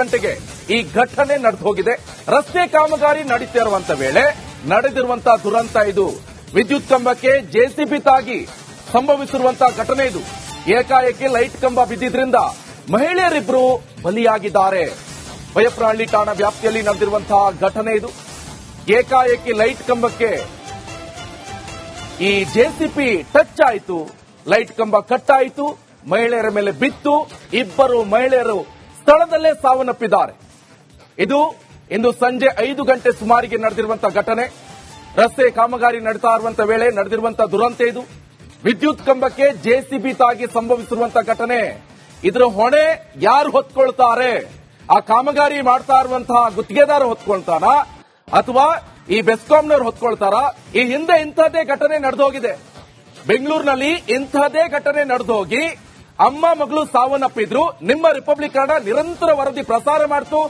ಗಂಟೆಗೆ ಈ ಘಟನೆ ನಡೆದು ಹೋಗಿದೆ. ರಸ್ತೆ ಕಾಮಗಾರಿ ನಡೀತಿರುವಂತ ವೇಳೆ ನಡೆದಿರುವಂತಹ ದುರಂತ ಇದು. ವಿದ್ಯುತ್ ಕಂಬಕ್ಕೆ ಜೆಸಿಬಿ ತಾಗಿ ಸಂಭವಿಸಿರುವಂತಹ ಘಟನೆ ಇದು. ಏಕಾಏಕಿ ಲೈಟ್ ಕಂಬ ಬಿದ್ದಿದ್ರಿಂದ ಮಹಿಳೆಯರಿಬ್ಬರು ಬಲಿಯಾಗಿದ್ದಾರೆ. ಬೈಯಪ್ಪನಹಳ್ಳಿ ಠಾಣಾ ವ್ಯಾಪ್ತಿಯಲ್ಲಿ ನಡೆದಿರುವಂತಹ ಘಟನೆ ಇದು. ಏಕಾಏಕಿ ಲೈಟ್ ಕಂಬಕ್ಕೆ ಈ ಜೆಸಿಬಿ ಟಚ್ ಆಯಿತು, ಲೈಟ್ ಕಂಬ ಕಟ್ ಆಯಿತು, ಮಹಿಳೆಯರ ಮೇಲೆ ಬಿತ್ತು. ಇಬ್ಬರು ಮಹಿಳೆಯರು ಸ್ಥಳದಲ್ಲೇ ಸಾವನ್ನಪ್ಪಿದ್ದಾರೆ. ಇದು ಇಂದು ಸಂಜೆ 5 ಗಂಟೆ ಸುಮಾರಿಗೆ ನಡೆದಿರುವಂತಹ ಘಟನೆ. ರಸ್ತೆ ಕಾಮಗಾರಿ ನಡೀತಾ ಇರುವಂತಹ ವೇಳೆ ನಡೆದಿರುವಂತಹ ದುರಂತ ಇದು. ವಿದ್ಯುತ್ ಕಂಬಕ್ಕೆ ಜೆಸಿಬಿ ತಾಗಿ ಸಂಭವಿಸಿರುವಂತಹ ಘಟನೆ. ಇದರ ಹೊಣೆ ಯಾರು ಹೊತ್ಕೊಳ್ತಾರೆ? ಆ ಕಾಮಗಾರಿ ಮಾಡ್ತಾ ಇರುವಂತಹ ಗುತ್ತಿಗೆದಾರ ಹೊತ್ಕೊಳ್ತಾರ ಅಥವಾ ಈ ಬೆಸ್ಕಾಂನವ್ರು ಹೊತ್ಕೊಳ್ತಾರ? ಈ ಹಿಂದೆ ಇಂಥದ್ದೇ ಘಟನೆ ನಡೆದೋಗಿದೆ. ಬೆಂಗಳೂರಿನಲ್ಲಿ ಇಂಥದ್ದೇ ಘಟನೆ ನಡೆದೋಗಿ ಅಮ್ಮ ಮಗಳು ಸಾವನ್ನಪ್ಪಿದ್ರು. ನಿಮ್ಮ ರಿಪಬ್ಲಿಕ್ ಕನ್ನಡ ನಿರಂತರ ವರದಿ ಪ್ರಸಾರ ಮಾಡ್ತು,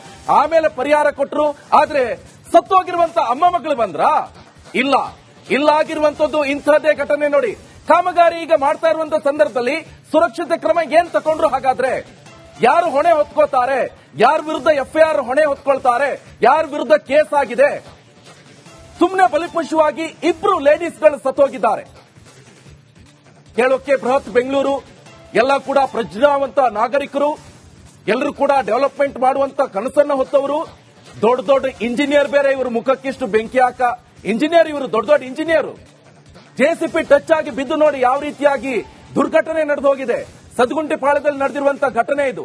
ಆಮೇಲೆ ಪರಿಹಾರ ಕೊಟ್ರು. ಆದ್ರೆ ಸತ್ತೋಗಿರುವಂತ ಅಮ್ಮ ಮಗಳು ಬಂದ್ರ? ಇಲ್ಲ. ಆಗಿರುವಂತದ್ದು ಇಂಥದ್ದೇ ಘಟನೆ ನೋಡಿ. ಕಾಮಗಾರಿ ಈಗ ಮಾಡ್ತಾ ಇರುವಂತ ಸಂದರ್ಭದಲ್ಲಿ ಸುರಕ್ಷತೆ ಕ್ರಮ ಏನ್ ತಗೊಂಡ್ರು? ಹಾಗಾದ್ರೆ ಯಾರು ಹೊಣೆ ಹೊತ್ಕೊಳ್ತಾರೆ? ಯಾರ ವಿರುದ್ಧ ಎಫ್ಐಆರ್ ಹೊಣೆ ಹೊತ್ಕೊಳ್ತಾರೆ? ಯಾರ ವಿರುದ್ಧ ಕೇಸ್ ಆಗಿದೆ? ಸುಮ್ಮನೆ ಬಲಿಪಶುವಾಗಿ ಇಬ್ರು ಲೇಡೀಸ್ಗಳು ಸತ್ತೋಗಿದ್ದಾರೆ. ಕೇಳೋಕೆ ಬೃಹತ್ ಬೆಂಗಳೂರು, ಎಲ್ಲ ಕೂಡ ಪ್ರಜ್ಞಾವಂತ ನಾಗರಿಕರು, ಎಲ್ಲರೂ ಕೂಡ ಡೆವಲಪ್ಮೆಂಟ್ ಮಾಡುವಂತ ಕನಸನ್ನ ಹೊತ್ತವರು, ದೊಡ್ಡ ದೊಡ್ಡ ಇಂಜಿನಿಯರ್ ಬೇರೆ. ಇವರು ಮುಖಕ್ಕಿಷ್ಟು ಬೆಂಕಿ ಹಾಕ ಇಂಜಿನಿಯರ್, ಇವರು ದೊಡ್ಡ ದೊಡ್ಡ ಇಂಜಿನಿಯರ್. ಜೆಸಿಬಿ ಟಚ್ ಆಗಿ ಬಿದ್ದು ನೋಡಿ ಯಾವ ರೀತಿಯಾಗಿ ದುರ್ಘಟನೆ ನಡೆದು ಹೋಗಿದೆ. ಸದಗುಂಟೆಪಾಳ್ಯದಲ್ಲಿ ನಡೆದಿರುವಂತಹ ಘಟನೆ ಇದು.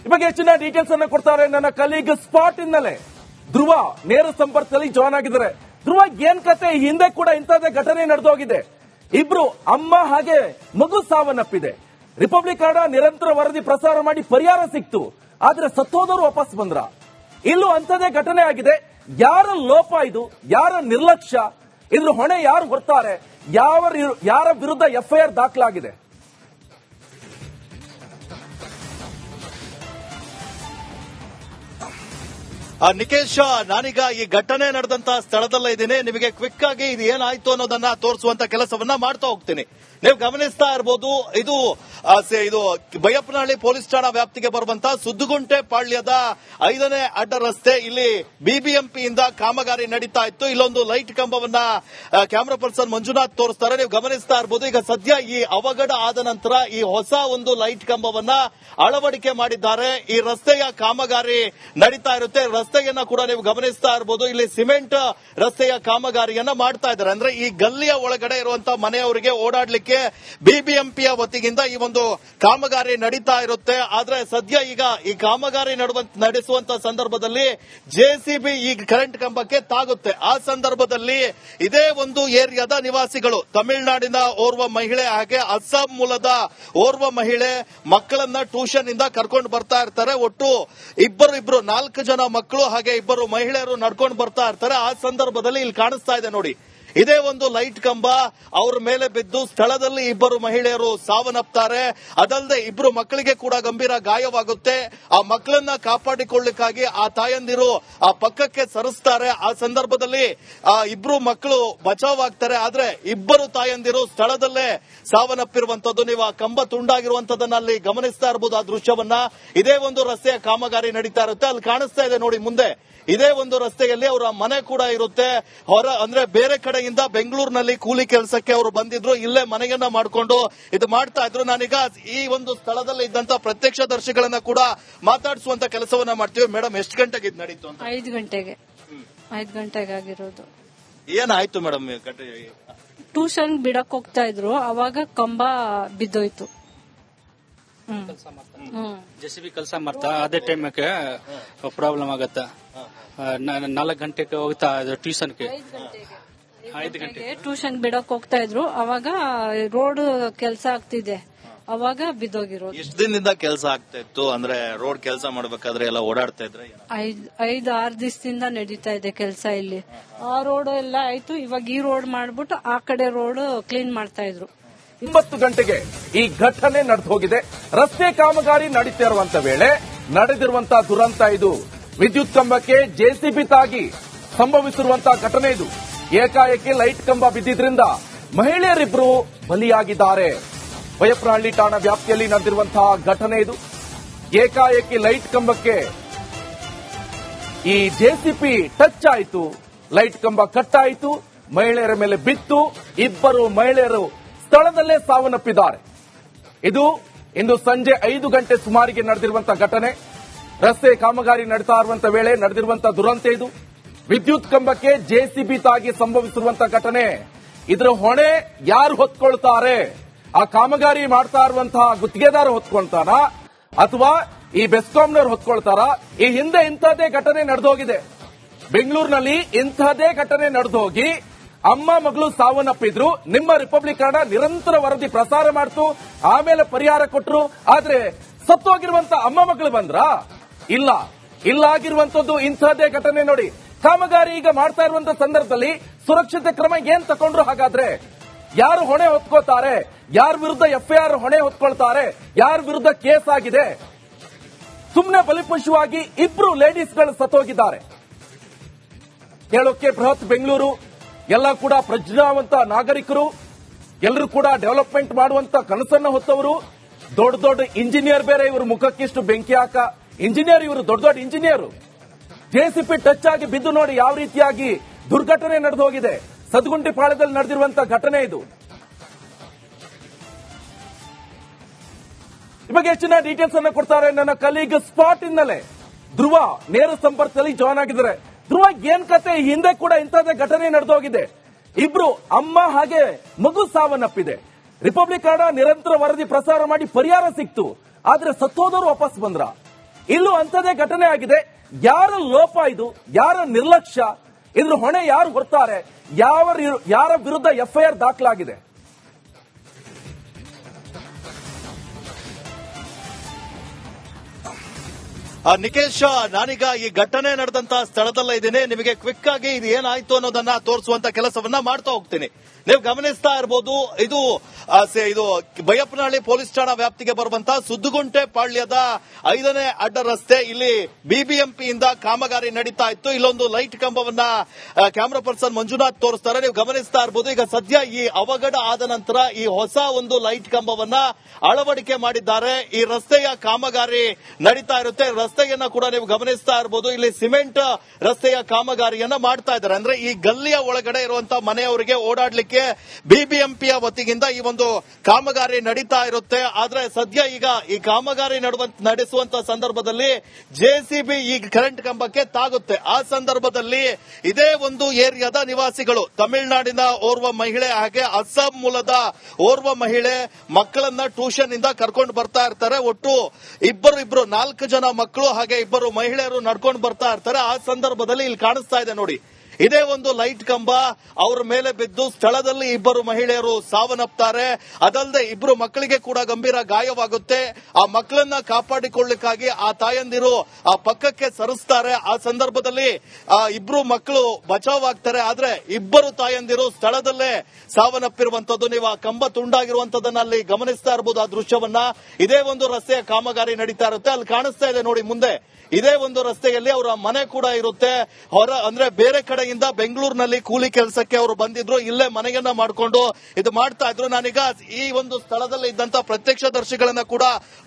ಈ ಬಗ್ಗೆ ಹೆಚ್ಚಿನ ಡೀಟೇಲ್ಸ್ ಅನ್ನು ಕೊಡ್ತಾರೆ ನನ್ನ ಕಲೀಗ್ ಸ್ಪಾಟ್ ಇನ್ನಲ್ಲೇ ಧ್ರುವ ನೇರ ಸಂಪರ್ಕದಲ್ಲಿ ಜಾಯ್ನ್ ಆಗಿದ್ದಾರೆ. ಧ್ರುವ, ಏನ್ ಕತೆ? ಹಿಂದೆ ಕೂಡ ಇಂಥದ್ದೇ ಘಟನೆ ನಡೆದೋಗಿದೆ. ಇಬ್ರು ಅಮ್ಮ ಹಾಗೆ ಮಗು ಸಾವನ್ನಪ್ಪಿದೆ. ರಿಪಬ್ಲಿಕ್ ಕನ್ನಡ ನಿರಂತರ ವರದಿ ಪ್ರಸಾರ ಮಾಡಿ ಪರಿಹಾರ ಸಿಕ್ತು. ಆದ್ರೆ ಸತ್ತೋದವರು ವಾಪಸ್ ಬಂದ್ರ? ಇಲ್ಲೂ ಅಂಥದ್ದೇ ಘಟನೆ ಆಗಿದೆ. ಯಾರ ಲೋಪ ಇದು? ಯಾರ ನಿರ್ಲಕ್ಷ್ಯ? ಇದ್ರ ಹೊಣೆ ಯಾರು ಹೊರ್ತಾರೆ? ಯಾರ ವಿರುದ್ಧ ಎಫ್ಐಆರ್ ದಾಖಲಾಗಿದೆ? ನಿಕೇಶ್, ನಾನೀಗ ಈ ಘಟನೆ ನಡೆದಂತಹ ಸ್ಥಳದಲ್ಲೇ ಇದ್ದೀನಿ. ನಿಮಗೆ ಕ್ವಿಕ್ ಆಗಿ ಇದು ಏನಾಯ್ತು ಅನ್ನೋದನ್ನ ತೋರಿಸುವಂತ ಕೆಲಸವನ್ನ ಮಾಡ್ತಾ ಹೋಗ್ತೀನಿ. ನೀವು ಗಮನಿಸ್ತಾ ಇರಬಹುದು, ಇದು ಬೈಯಪ್ಪನಹಳ್ಳಿ ಪೊಲೀಸ್ ಠಾಣಾ ವ್ಯಾಪ್ತಿಗೆ ಬರುವಂತಹ ಸುದ್ದುಗುಂಟೆಪಾಳ್ಯದ 5ನೇ ಅಡ್ಡ ರಸ್ತೆ. ಇಲ್ಲಿ ಬಿಬಿಎಂಪಿಯಿಂದ ಕಾಮಗಾರಿ ನಡೀತಾ ಇತ್ತು. ಇಲ್ಲೊಂದು ಲೈಟ್ ಕಂಬವನ್ನ ಕ್ಯಾಮರಾ ಪರ್ಸನ್ ಮಂಜುನಾಥ್ ತೋರಿಸ್ತಾರೆ. ನೀವು ಗಮನಿಸ್ತಾ ಇರಬಹುದು. ಈಗ ಸದ್ಯ ಈ ಅವಘಡ ಆದ ನಂತರ ಈ ಹೊಸ ಒಂದು ಲೈಟ್ ಕಂಬವನ್ನ ಅಳವಡಿಕೆ ಮಾಡಿದ್ದಾರೆ. ಈ ರಸ್ತೆಯ ಕಾಮಗಾರಿ ನಡೀತಾ ಇರುತ್ತೆ. ರಸ್ತೆಯನ್ನ ಕೂಡ ನೀವು ಗಮನಿಸ್ತಾ ಇರಬಹುದು. ಇಲ್ಲಿ ಸಿಮೆಂಟ್ ರಸ್ತೆಯ ಕಾಮಗಾರಿಯನ್ನ ಮಾಡ್ತಾ ಇದ್ದಾರೆ. ಅಂದ್ರೆ ಈ ಗಲ್ಲಿಯ ಒಳಗಡೆ ಇರುವಂತಹ ಮನೆಯವರಿಗೆ ಓಡಾಡ್ಲಿಕ್ಕೆ ಬಿಬಿಎಂಪಿಯ ವತಿಯಿಂದ ಈ ಒಂದು ಕಾಮಗಾರಿ ನಡೀತಾ ಇರುತ್ತೆ. ಆದ್ರೆ ಸದ್ಯ ಈಗ ಈ ಕಾಮಗಾರಿ ನಡೆಸುವಂತಹ ಸಂದರ್ಭದಲ್ಲಿ ಜೆಸಿಬಿ ಈ ಕರೆಂಟ್ ಕಂಬಕ್ಕೆ ತಾಗುತ್ತೆ. ಆ ಸಂದರ್ಭದಲ್ಲಿ ಇದೇ ಒಂದು ಏರಿಯಾದ ನಿವಾಸಿಗಳು, ತಮಿಳುನಾಡಿನ ಓರ್ವ ಮಹಿಳೆ ಹಾಗೆ ಅಸ್ಸಾಂ ಮೂಲದ ಓರ್ವ ಮಹಿಳೆ ಮಕ್ಕಳನ್ನ ಟ್ಯೂಷನ್ ಇಂದ ಕರ್ಕೊಂಡು ಬರ್ತಾ ಇರ್ತಾರೆ. ಒಟ್ಟು ಇಬ್ಬರು 4 ಜನ ಮಕ್ಕಳು ಹಾಗೆ 2 ಮಹಿಳೆಯರು ನಡ್ಕೊಂಡು ಬರ್ತಾ ಇರ್ತಾರೆ. ಆ ಸಂದರ್ಭದಲ್ಲಿ ಇಲ್ಲಿ ಕಾಣಿಸ್ತಾ ಇದೆ ನೋಡಿ, ಇದೇ ಒಂದು ಲೈಟ್ ಕಂಬ ಅವರ ಮೇಲೆ ಬಿದ್ದು ಸ್ಥಳದಲ್ಲಿ 2 ಮಹಿಳೆಯರು ಸಾವನ್ನಪ್ತಾರೆ. ಅದಲ್ಲದೆ 2 ಮಕ್ಕಳಿಗೆ ಕೂಡ ಗಂಭೀರ ಗಾಯವಾಗುತ್ತೆ. ಆ ಮಕ್ಕಳನ್ನ ಕಾಪಾಡಿಕೊಳ್ಳಿಕ್ಕಾಗಿ ಆ ತಾಯಂದಿರು ಆ ಪಕ್ಕಕ್ಕೆ ಸರಿಸ್ತಾರೆ. ಆ ಸಂದರ್ಭದಲ್ಲಿ ಆ 2 ಮಕ್ಕಳು ಬಚಾವ್ ಆಗ್ತಾರೆ. ಆದ್ರೆ 2 ತಾಯಂದಿರು ಸ್ಥಳದಲ್ಲೇ ಸಾವನ್ನಪ್ಪಿರುವಂತದ್ದು ನೀವು ಆ ಕಂಬ ತುಂಡಾಗಿರುವಂತದನ್ನ ಅಲ್ಲಿ ಗಮನಿಸ್ತಾ ಇರಬಹುದು. ಆ ದೃಶ್ಯವನ್ನ ಇದೇ ಒಂದು ರಸ್ತೆಯ ಕಾಮಗಾರಿ ನಡೀತಾ ಇರುತ್ತೆ. ಅಲ್ಲಿ ಕಾಣಿಸ್ತಾ ಇದೆ ನೋಡಿ ಮುಂದೆ, ಇದೇ ಒಂದು ರಸ್ತೆಯಲ್ಲಿ ಅವರ ಮನೆ ಕೂಡ ಇರುತ್ತೆ. ಅಂದ್ರೆ ಬೇರೆ ಕಡೆಯಿಂದ ಬೆಂಗಳೂರಿನಲ್ಲಿ ಕೂಲಿ ಕೆಲಸಕ್ಕೆ ಅವರು ಬಂದಿದ್ರು, ಇಲ್ಲೇ ಮನೆಯನ್ನ ಮಾಡಿಕೊಂಡು ಇದು ಮಾಡ್ತಾ ಇದ್ರು. ನಾನೀಗ ಈ ಒಂದು ಸ್ಥಳದಲ್ಲಿ ಇದ್ದಂತ ಪ್ರತ್ಯಕ್ಷದರ್ಶಿಗಳನ್ನ ಕೂಡ ಮಾತಾಡಿಸುವಂತ ಕೆಲಸವನ್ನ ಮಾಡ್ತೀವಿ. ಮೇಡಮ್, ಎಷ್ಟು ಗಂಟೆಗೆ ಇದು ನಡೀತು ಅಂತ? 5 ಗಂಟೆಗೆ. 5 ಗಂಟೆಗೆ ಆಗಿರೋದು. ಏನಾಯ್ತು ಮೇಡಮ್? ಟ್ಯೂಷನ್ ಬಿಡಕ್ ಹೋಗ್ತಾ ಇದ್ರು, ಅವಾಗ ಕಂಬ ಬಿದ್ದೋಯ್ತು. ಜೆಸಿಬಿ ಕೆಲಸ ಮಾಡ್ತಾ ಅದೇ ಟೈಮ್ಗೆ ಪ್ರಾಬ್ಲಮ್ ಆಗತ್ತ. 4 ಗಂಟೆಗೆ ಹೋಗ್ತಾ ಟ್ಯೂಷನ್ಗೆ. 5 ಗಂಟೆಗೆ ಟ್ಯೂಷನ್ ಬಿಡಕ್ ಹೋಗ್ತಾ ಇದ್ರು, ಅವಾಗ ರೋಡ್ ಕೆಲಸ ಆಗ್ತಿದೆ, ಅವಾಗ ಬಿದ್ದೋಗಿರೋದು. ಎಷ್ಟು ದಿನದಿಂದ ಕೆಲಸ ಆಗ್ತಾ ಇತ್ತು? ಅಂದ್ರೆ ರೋಡ್ ಕೆಲಸ ಮಾಡ್ಬೇಕಾದ್ರೆ ಎಲ್ಲ ಓಡಾಡ್ತಾ ಇದ್ರೆ? 5-6 ದಿವಸದಿಂದ ನಡೀತಾ ಇದೆ ಕೆಲಸ ಇಲ್ಲಿ. ಆ ರೋಡ್ ಎಲ್ಲ ಆಯ್ತು, ಇವಾಗ ಈ ರೋಡ್ ಮಾಡ್ಬಿಟ್ಟು ಆ ಕಡೆ ರೋಡ್ ಕ್ಲೀನ್ ಮಾಡ್ತಾ ಇದ್ರು. 9 ಗಂಟೆಗೆ ಈ ಘಟನೆ ನಡೆದು ಹೋಗಿದೆ. ರಸ್ತೆ ಕಾಮಗಾರಿ ನಡೀತಾ ಇರುವಂತ ವೇಳೆ ನಡೆದಿರುವಂತಹ ದುರಂತ ಇದು. ವಿದ್ಯುತ್ ಕಂಬಕ್ಕೆ ಜೆಸಿಬಿ ತಾಗಿ ಸಂಭವಿಸಿರುವಂತಹ ಘಟನೆ ಇದು. ಏಕಾಏಕಿ ಲೈಟ್ ಕಂಬ ಬಿದ್ದಿದ್ರಿಂದ ಮಹಿಳೆಯರಿಬ್ಬರು ಬಲಿಯಾಗಿದ್ದಾರೆ. ಬೈಯಪ್ಪನಹಳ್ಳಿ ಠಾಣಾ ವ್ಯಾಪ್ತಿಯಲ್ಲಿ ನಡೆದಿರುವಂತಹ ಘಟನೆ ಇದು. ಏಕಾಏಕಿ ಲೈಟ್ ಕಂಬಕ್ಕೆ ಈ ಜೆಸಿಪಿ ಟಚ್ ಆಯಿತು, ಲೈಟ್ ಕಂಬ ಕಟ್ ಆಯಿತು, ಮಹಿಳೆಯರ ಮೇಲೆ ಬಿತ್ತು, ಇಬ್ಬರು ಮಹಿಳೆಯರು ಸ್ಥಳದಲ್ಲೇ ಸಾವನ್ನಪ್ಪಿದ್ದಾರೆ. ಇದು ಇಂದು ಸಂಜೆ 5 ಗಂಟೆ ಸುಮಾರಿಗೆ ನಡೆದಿರುವಂತಹ ಘಟನೆ. ರಸ್ತೆ ಕಾಮಗಾರಿ ನಡೆತಾ ಇರುವಂತಹ ವೇಳೆ ನಡೆದಿರುವಂತಹ ದುರಂತ ಇದು. ವಿದ್ಯುತ್ ಕಂಬಕ್ಕೆ ಜೆಸಿಬಿ ತಾಗಿ ಸಂಭವಿಸಿರುವಂತಹ ಘಟನೆ. ಇದರ ಹೊಣೆ ಯಾರು ಹೊತ್ಕೊಳ್ತಾರೆ? ಆ ಕಾಮಗಾರಿ ಮಾಡ್ತಾ ಇರುವಂತಹ ಗುತ್ತಿಗೆದಾರ ಹೊತ್ಕೊಳ್ತಾರ ಅಥವಾ ಈ ಬೆಸ್ಕಾಂನವ್ರು ಹೊತ್ಕೊಳ್ತಾರ? ಈ ಹಿಂದೆ ಇಂಥದ್ದೇ ಘಟನೆ ನಡೆದೋಗಿದೆ. ಬೆಂಗಳೂರಿನಲ್ಲಿ ಇಂಥದ್ದೇ ಘಟನೆ ನಡೆದೋಗಿ ಅಮ್ಮ ಮಗಳು ಸಾವನ್ನಪ್ಪಿದ್ರು. ನಿಮ್ಮ ರಿಪಬ್ಲಿಕ್ ಕನ್ನಡ ನಿರಂತರ ವರದಿ ಪ್ರಸಾರ ಮಾಡ್ತು, ಆಮೇಲೆ ಪರಿಹಾರ ಕೊಟ್ಟರು. ಆದ್ರೆ ಸತ್ತೋಗಿರುವಂತ ಅಮ್ಮ ಮಗಳು ಬಂದ್ರ? ಇಲ್ಲ. ಇಲ್ಲಾಗಿರುವಂತದ್ದು ಇಂಥದ್ದೇ ಘಟನೆ ನೋಡಿ. ಕಾಮಗಾರಿ ಈಗ ಮಾಡ್ತಾ ಇರುವಂತ ಸಂದರ್ಭದಲ್ಲಿ ಸುರಕ್ಷತೆ ಕ್ರಮ ಏನ್ ತಗೊಂಡ್ರು? ಹಾಗಾದ್ರೆ ಯಾರು ಹೊಣೆ ಹೊತ್ಕೋತಾರೆ? ಯಾರ ವಿರುದ್ಧ ಎಫ್ಐಆರ್ ಹೊಣೆ ಹೊತ್ಕೊಳ್ತಾರೆ? ಯಾರ ವಿರುದ್ಧ ಕೇಸ್ ಆಗಿದೆ? ಸುಮ್ಮನೆ ಬಲಿಪಶುವಾಗಿ ಇಬ್ರು ಲೇಡೀಸ್ಗಳು ಸತ್ತೋಗಿದ್ದಾರೆ. ಹೇಳೋಕೆ ಬೃಹತ್ ಬೆಂಗಳೂರು, ಎಲ್ಲ ಕೂಡ ಪ್ರಜ್ಞಾವಂತ ನಾಗರಿಕರು, ಎಲ್ಲರೂ ಕೂಡ ಡೆವಲಪ್ಮೆಂಟ್ ಮಾಡುವಂತ ಕನಸನ್ನ ಹೊತ್ತವರು, ದೊಡ್ಡ ದೊಡ್ಡ ಇಂಜಿನಿಯರ್ ಬೇರೆ. ಇವರು ಮುಖಕ್ಕಿಷ್ಟು ಬೆಂಕಿ ಹಾಕ ಇಂಜಿನಿಯರ್, ಇವರು ದೊಡ್ಡ ದೊಡ್ಡ ಇಂಜಿನಿಯರ್. ಜೆಸಿಪಿ ಟಚ್ ಆಗಿ ಬಿದ್ದು ನೋಡಿ ಯಾವ ರೀತಿಯಾಗಿ ದುರ್ಘಟನೆ ನಡೆದು ಹೋಗಿದೆ. ಸದ್ಗುಂಟಿಪಾಳ್ಯದಲ್ಲಿ ನಡೆದಿರುವಂತಹ ಘಟನೆ ಇದು. ಈ ಬಗ್ಗೆ ಹೆಚ್ಚಿನ ಡೀಟೇಲ್ಸ್ ಅನ್ನು ಕೊಡ್ತಾರೆ ನನ್ನ ಕಲೀಗ್ ಸ್ಪಾಟ್ ಇಂದಲೇ ಧ್ರುವ ನೇರ ಸಂಪರ್ಕದಲ್ಲಿ ಜಾಯ್ನ್ ಆಗಿದ್ದಾರೆ. ಧ್ರುವ, ಏನ್ ಕತೆ? ಹಿಂದೆ ಕೂಡ ಇಂಥದ್ದೇ ಘಟನೆ ನಡೆದೋಗಿದೆ. ಇಬ್ರು ಅಮ್ಮ ಹಾಗೆ ಮಗು ಸಾವನ್ನಪ್ಪಿದೆ. ರಿಪಬ್ಲಿಕ್ ಕನ್ನಡ ನಿರಂತರ ವರದಿ ಪ್ರಸಾರ ಮಾಡಿ ಪರಿಹಾರ ಸಿಕ್ತು, ಆದ್ರೆ ಸತ್ತೋದವರು ವಾಪಸ್ ಬಂದ್ರ? ಇಲ್ಲೂ ಅಂಥದ್ದೇ ಘಟನೆ ಆಗಿದೆ. ಯಾರ ಲೋಪ ಇದು? ಯಾರ ನಿರ್ಲಕ್ಷ್ಯ? ಇದ್ರ ಹೊಣೆ ಯಾರು ಹೊರ್ತಾರೆ? ಯಾರ ವಿರುದ್ಧ ಎಫ್ಐಆರ್ ದಾಖಲಾಗಿದೆ? ನಿಕೇಶ್, ನಾನೀಗ ಈ ಘಟನೆ ನಡೆದಂತಹ ಸ್ಥಳದಲ್ಲೇ ಇದ್ದೀನಿ. ನಿಮಗೆ ಕ್ವಿಕ್ ಆಗಿ ಇದು ಏನಾಯ್ತು ಅನ್ನೋದನ್ನ ತೋರಿಸುವಂತ ಕೆಲಸವನ್ನ ಮಾಡ್ತಾ ಹೋಗ್ತೀನಿ. ನೀವು ಗಮನಿಸ್ತಾ ಇರಬಹುದು, ಇದು ಬೈಯಪ್ಪನಹಳ್ಳಿ ಪೊಲೀಸ್ ಠಾಣಾ ವ್ಯಾಪ್ತಿಗೆ ಬರುವಂತಹ ಸುದ್ದುಗುಂಟೆ ಪಾಳ್ಯದ 5ನೇ ಅಡ್ಡ ರಸ್ತೆ. ಇಲ್ಲಿ ಬಿಬಿಎಂಪಿಯಿಂದ ಕಾಮಗಾರಿ ನಡೀತಾ ಇತ್ತು. ಇಲ್ಲೊಂದು ಲೈಟ್ ಕಂಬವನ್ನ ಕ್ಯಾಮರಾ ಪರ್ಸನ್ ಮಂಜುನಾಥ್ ತೋರಿಸ್ತಾರೆ. ನೀವು ಗಮನಿಸ್ತಾ ಇರಬಹುದು. ಈಗ ಸದ್ಯ ಈ ಅವಘಡ ಆದ ನಂತರ ಈ ಹೊಸ ಒಂದು ಲೈಟ್ ಕಂಬವನ್ನ ಅಳವಡಿಕೆ ಮಾಡಿದ್ದಾರೆ. ಈ ರಸ್ತೆಯ ಕಾಮಗಾರಿ ನಡೀತಾ ಇರುತ್ತೆ. ರಸ್ತೆಯನ್ನ ಕೂಡ ನೀವು ಗಮನಿಸ್ತಾ ಇರಬಹುದು. ಇಲ್ಲಿ ಸಿಮೆಂಟ್ ರಸ್ತೆಯ ಕಾಮಗಾರಿಯನ್ನ ಮಾಡ್ತಾ ಇದ್ದಾರೆ. ಅಂದ್ರೆ ಈ ಗಲ್ಲಿಯ ಒಳಗಡೆ ಇರುವಂತಹ ಮನೆಯವರಿಗೆ ಓಡಾಡ್ಲಿಕ್ಕೆ ಬಿಬಿಎಂಪಿಯ ವತಿಯಿಂದ ಈ ಒಂದು ಕಾಮಗಾರಿ ನಡೀತಾ ಇರುತ್ತೆ. ಆದ್ರೆ ಸದ್ಯ ಈಗ ಈ ಕಾಮಗಾರಿ ನಡೆಸುವಂತಹ ಸಂದರ್ಭದಲ್ಲಿ ಜೆಸಿಬಿ ಈ ಕರೆಂಟ್ ಕಂಬಕ್ಕೆ ತಾಗುತ್ತೆ. ಆ ಸಂದರ್ಭದಲ್ಲಿ ಇದೇ ಒಂದು ಏರಿಯಾದ ನಿವಾಸಿಗಳು, ತಮಿಳುನಾಡಿನ ಓರ್ವ ಮಹಿಳೆ ಹಾಗೆ ಅಸ್ಸಾಂ ಮೂಲದ ಓರ್ವ ಮಹಿಳೆ ಮಕ್ಕಳನ್ನ ಟ್ಯೂಷನ್ ಇಂದ ಕರ್ಕೊಂಡು ಬರ್ತಾ ಇರ್ತಾರೆ. ಒಟ್ಟು ಇಬ್ಬರು 4 ಜನ ಮಕ್ಕಳು ಹಾಗೆ 2 ಮಹಿಳೆಯರು ನಡ್ಕೊಂಡು ಬರ್ತಾ ಇರ್ತಾರೆ. ಆ ಸಂದರ್ಭದಲ್ಲಿ ಇಲ್ಲಿ ಕಾಣಿಸ್ತಾ ಇದೆ ನೋಡಿ, ಇದೇ ಒಂದು ಲೈಟ್ ಕಂಬ ಅವರ ಮೇಲೆ ಬಿದ್ದು ಸ್ಥಳದಲ್ಲಿ 2 ಮಹಿಳೆಯರು ಸಾವನ್ನಪ್ತಾರೆ. ಅದಲ್ಲದೆ 2 ಮಕ್ಕಳಿಗೆ ಕೂಡ ಗಂಭೀರ ಗಾಯವಾಗುತ್ತೆ. ಆ ಮಕ್ಕಳನ್ನ ಕಾಪಾಡಿಕೊಳ್ಳಿಕ್ಕಾಗಿ ಆ ತಾಯಂದಿರು ಆ ಪಕ್ಕಕ್ಕೆ ಸರಿಸ್ತಾರೆ. ಆ ಸಂದರ್ಭದಲ್ಲಿ 2 ಮಕ್ಕಳು ಬಚಾವ್ ಆಗ್ತಾರೆ. ಆದ್ರೆ 2 ತಾಯಂದಿರು ಸ್ಥಳದಲ್ಲೇ ಸಾವನ್ನಪ್ಪಿರುವಂತದ್ದು. ನೀವು ಆ ಕಂಬ ತುಂಡಾಗಿರುವಂತದನ್ನ ಅಲ್ಲಿ ಗಮನಿಸ್ತಾ ಇರಬಹುದು. ಆ ದೃಶ್ಯವನ್ನ. ಇದೇ ಒಂದು ರಸ್ತೆಯ ಕಾಮಗಾರಿ ನಡೀತಾ ಇರುತ್ತೆ. ಅಲ್ಲಿ ಕಾಣಿಸ್ತಾ ಇದೆ ನೋಡಿ ಮುಂದೆ. ಇದೇ ಒಂದು ರಸ್ತೆಯಲ್ಲಿ ಅವರ ಮನೆ ಕೂಡ ಇರುತ್ತೆ. ಅಂದ್ರೆ ಬೇರೆ ಕಡೆಯಿಂದ ಬೆಂಗಳೂರಿನಲ್ಲಿ ಕೂಲಿ ಕೆಲಸಕ್ಕೆ ಅವರು ಬಂದಿದ್ರು, ಇಲ್ಲೇ ಮನೆಯನ್ನ ಮಾಡಿಕೊಂಡು ಇದು ಮಾಡ್ತಾ ಇದ್ರು. ನಾನೀಗ ಈ ಒಂದು ಸ್ಥಳದಲ್ಲಿ ಇದ್ದಂತ ಪ್ರತ್ಯಕ್ಷದರ್ಶಿಗಳನ್ನ ಕೂಡ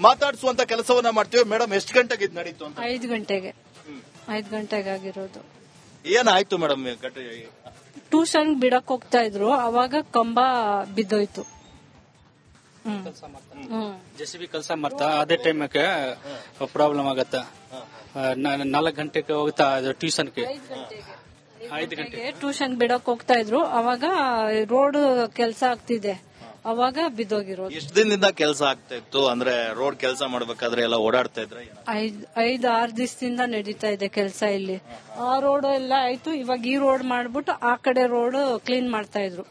ಮಾತಾಡಿಸುವಂತ ಕೆಲಸವನ್ನ ಮಾಡ್ತೀವಿ. ಮೇಡಮ್, ಎಷ್ಟು ಗಂಟೆಗೆ ಇದು ನಡೀತು ಅಂತ? 5 ಗಂಟೆಗೆ ಆಗಿರೋದು. ಏನಾಯ್ತು ಮೇಡಮ್? ಟ್ಯೂಷನ್ ಬಿಡಕ್ ಹೋಗ್ತಾ ಇದ್ರು, ಅವಾಗ ಕಂಬ ಬಿದ್ದೋಯ್ತು. ಜೆಸಿಬಿ ಕೆಲಸ ಮಾಡ್ತಾ ಅದೇ ಟೈಮ್ಗೆ ಪ್ರಾಬ್ಲಮ್ ಆಗತ್ತ. 4 ಗಂಟೆಗೆ ಹೋಗ್ತಾ ಟ್ಯೂಷನ್ಗೆ. 5 ಗಂಟೆಗೆ ಟ್ಯೂಷನ್ ಬಿಡಕ್ ಹೋಗ್ತಾ ಇದ್ರು, ಅವಾಗ ರೋಡ್ ಕೆಲಸ ಆಗ್ತಿದೆ, ಅವಾಗ ಬಿದ್ದೋಗಿರೋದು. ಎಷ್ಟು ದಿನದಿಂದ ಕೆಲಸ ಆಗ್ತಾ ಇತ್ತು? ಅಂದ್ರೆ ರೋಡ್ ಕೆಲಸ ಮಾಡ್ಬೇಕಾದ್ರೆ ಎಲ್ಲ ಓಡಾಡ್ತಾ ಇದ್ರೆ? 5-6 ದಿವಸದಿಂದ ನಡೀತಾ ಇದೆ ಕೆಲಸ ಇಲ್ಲಿ. ಆ ರೋಡ್ ಎಲ್ಲ ಆಯ್ತು, ಇವಾಗ ಈ ರೋಡ್ ಮಾಡ್ಬಿಟ್ಟು ಆ ಕಡೆ ರೋಡ್ ಕ್ಲೀನ್ ಮಾಡ್ತಾ ಇದ್ರು.